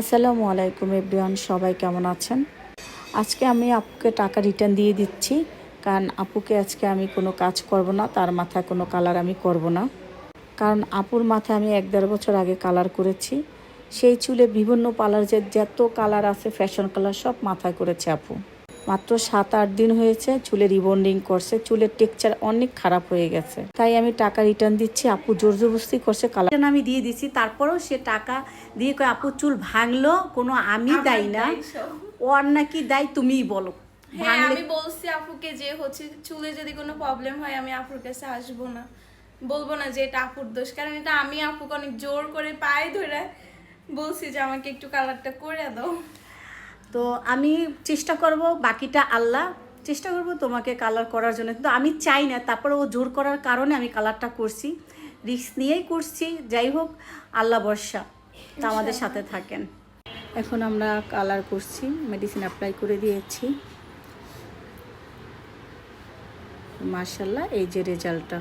আসসালামু আলাইকুম এভরিওয়ান, সবাই কেমন আছেন? আজকে আমি আপুকে টাকা রিটার্ন দিয়ে দিচ্ছি, কারণ আপুকে আজকে আমি কোনো কাজ করব না, তার মাথায় কোনো কালার আমি করব না। কারণ আপুর মাথায় আমি 1-1.5 বছর আগে কালার করেছি। সেই চুলে বিভিন্ন কালার যত কালার আছে, ফ্যাশন কালার সব মাথায় করেছে আপু। মাত্র 7-8 দিন হয়েছে চুলে রিবন্ডিং করছে, চুলের টেক্সচার অনেক খারাপ হয়ে গেছে। তাই আমি টাকা রিটার্ন দিচ্ছি। আপু জোর জবরদস্তি করছে, কালার আমি দিয়ে দিচ্ছি। তারপরেও সে টাকা দিয়ে কয় আপু চুল ভাঙলো, কোনো আমি দায়ী না, ওর নাকি দায়ী তুমিই বলো। হ্যাঁ, আমি বলছি আপুকে যে হচ্ছে চুলে যদি কোনো প্রবলেম হয় আমি আপুর কাছে আসবো না, বলবো না যে এটা আপুর দোষ, কারণ এটা আমি আপুকে অনেক জোর করে পায়ে ধরে বলছি যে আমাকে একটু কালারটা করে দাও। তো আমি চেষ্টা করব, বাকিটা আল্লাহ। চেষ্টা করব তোমাকে কালার করার জন্য, কিন্তু আমি চাই না। তারপরে ও জোর করার কারণে আমি কালারটা করছি, রিস্ক নিয়েই করছি। যাই হোক, আল্লাহ ভরসা, তা আমাদের সাথে থাকেন। এখন আমরা কালার করছি, মেডিসিন অ্যাপ্লাই করে দিয়েছি। মাশাআল্লাহ, এই যে রেজাল্টটা।